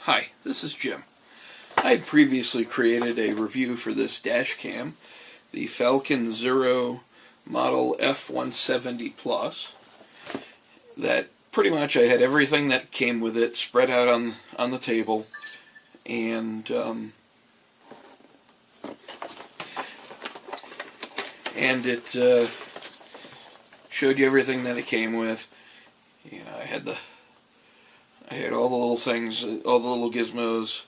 Hi, this is Jim. I had previously created a review for this Dashcam, the FalconZero model F170 Plus, that pretty much I had everything that came with it spread out on the table, and it showed you everything that it came with. You know, I had all the little things, all the little gizmos,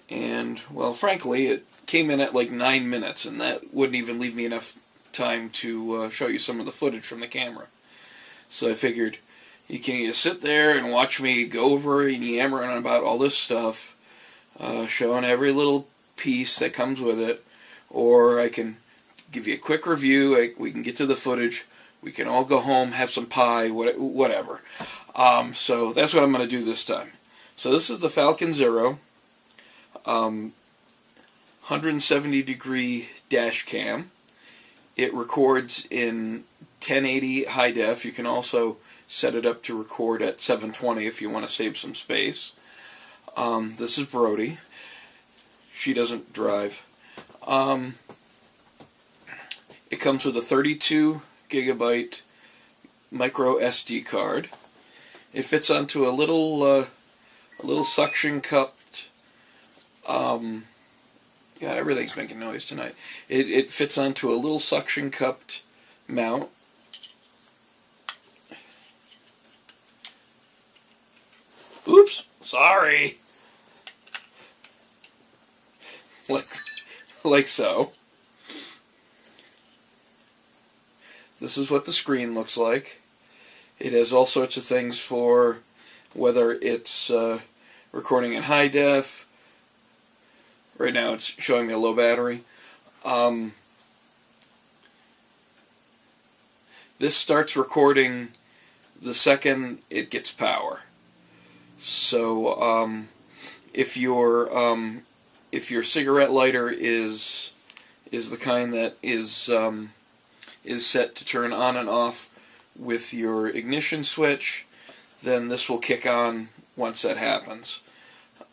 and, well, frankly, it came in at like 9 minutes, and that wouldn't even leave me enough time to show you some of the footage from the camera. So I figured you can either sit there and watch me go over and yammer on about all this stuff, showing every little piece that comes with it, or I can give you a quick review. We can get to the footage. We can all go home, have some pie, whatever. So that's what I'm going to do this time. So this is the FalconZero 170 degree dash cam. It records in 1080 high def. You can also set it up to record at 720 if you want to save some space. This is Brodie. She doesn't drive. It comes with a 32 gigabyte micro SD card. It fits onto a little suction cupped. God, everything's making noise tonight. It fits onto a little suction cupped mount. Oops, sorry. Like so. This is what the screen looks like. It has all sorts of things for whether it's recording in high def. Right now it's showing me a low battery. This starts recording the second it gets power. So if your cigarette lighter is the kind that is set to turn on and off with your ignition switch, then this will kick on once that happens.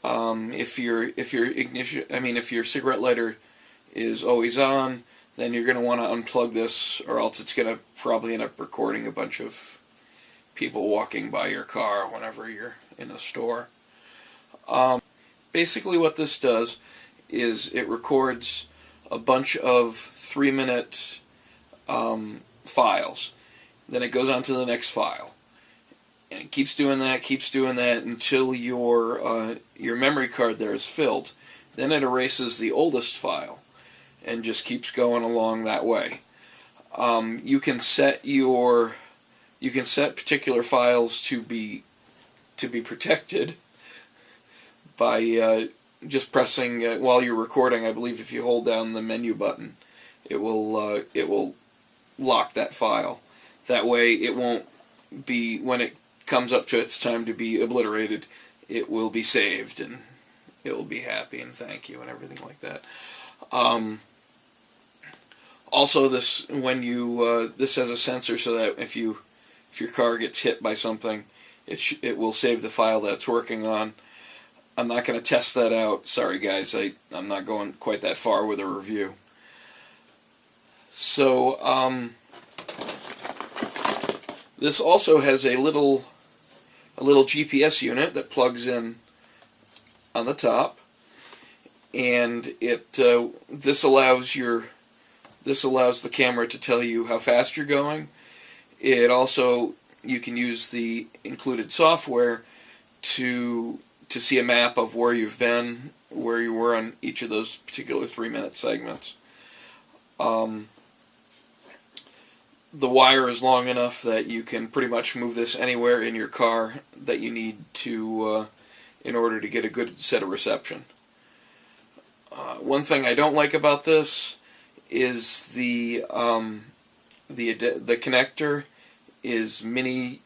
If your cigarette lighter is always on, then you're going to want to unplug this, or else it's going to probably end up recording a bunch of people walking by your car whenever you're in a store. Basically what this does is it records a bunch of 3-minute files. Then it goes on to the next file, and it keeps doing that until your memory card there is filled. Then it erases the oldest file and just keeps going along that way. You can set particular files to be protected by just pressing while you're recording. I believe if you hold down the menu button, it will lock that file. That way it won't be, when it comes up to its time to be obliterated, it will be saved and it will be happy and thank you and everything like that. Also, this has a sensor so that if your car gets hit by something, it will save the file that it's working on. I'm not going to test that out. Sorry guys, I'm not going quite that far with a review. So this also has a little GPS unit that plugs in on the top, and this allows the camera to tell you how fast you're going. It also, you can use the included software to see a map of where you've been, where you were on each of those particular 3-minute segments. The wire is long enough that you can pretty much move this anywhere in your car that you need to in order to get a good set of reception. One thing I don't like about this is the connector is mini.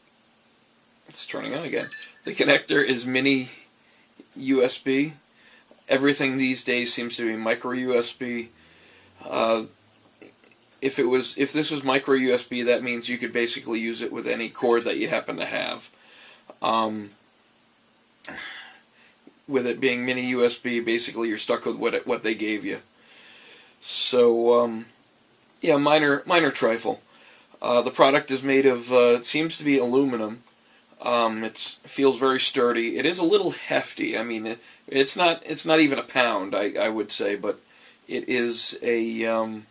It's turning on again. The connector is mini USB. Everything these days seems to be micro USB. If this was micro USB, that means you could basically use it with any cord that you happen to have. with it being mini USB, basically you're stuck with what they gave you. So yeah, minor trifle. The product is made of it seems to be aluminum. It feels very sturdy. It is a little hefty. I mean, it's not even a pound, I would say, but it is a.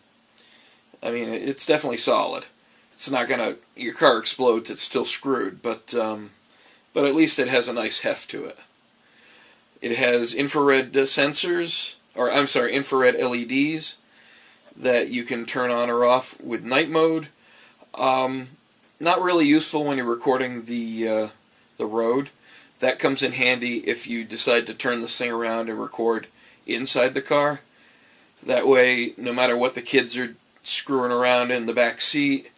I mean, it's definitely solid. It's not gonna, your car explodes. It's still screwed, but at least it has a nice heft to it. It has infrared sensors, or I'm sorry, infrared LEDs that you can turn on or off with night mode. Not really useful when you're recording the road. That comes in handy if you decide to turn this thing around and record inside the car. That way, no matter what the kids are screwing around in the back seat,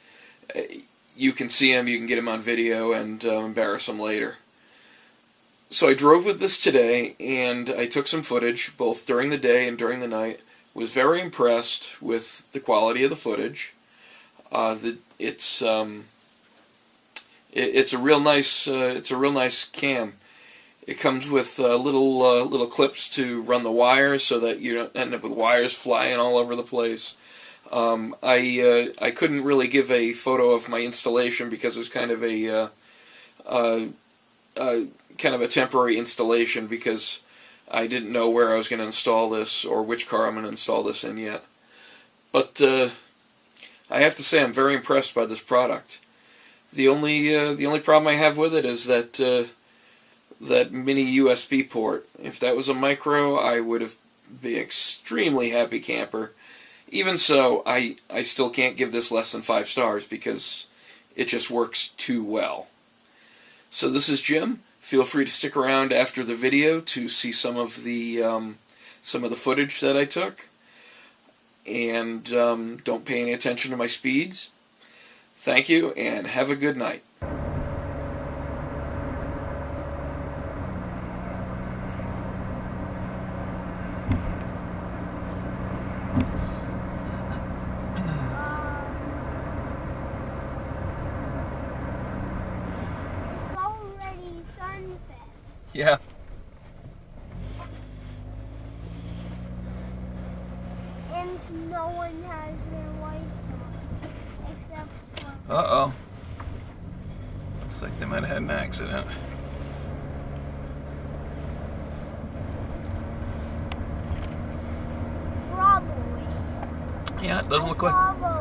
you can see them, you can get them on video, and embarrass them later. So I drove with this today, and I took some footage, both during the day and during the night. Was very impressed with the quality of the footage. It's a real nice cam. It comes with little clips to run the wires, so that you don't end up with wires flying all over the place. I couldn't really give a photo of my installation because it was kind of a temporary installation, because I didn't know where I was going to install this or which car I'm going to install this in yet. But I have to say I'm very impressed by this product. The only problem I have with it is that mini USB port. If that was a micro, I would have been an extremely happy camper. Even so, I still can't give this less than 5 stars because it just works too well. So this is Jim. Feel free to stick around after the video to see some of the footage that I took. And don't pay any attention to my speeds. Thank you, and have a good night. It's already sunset. Yeah. And no one has their lights on, except for... Uh-oh. Looks like they might have had an accident. Probably. Yeah, it doesn't look I like... saw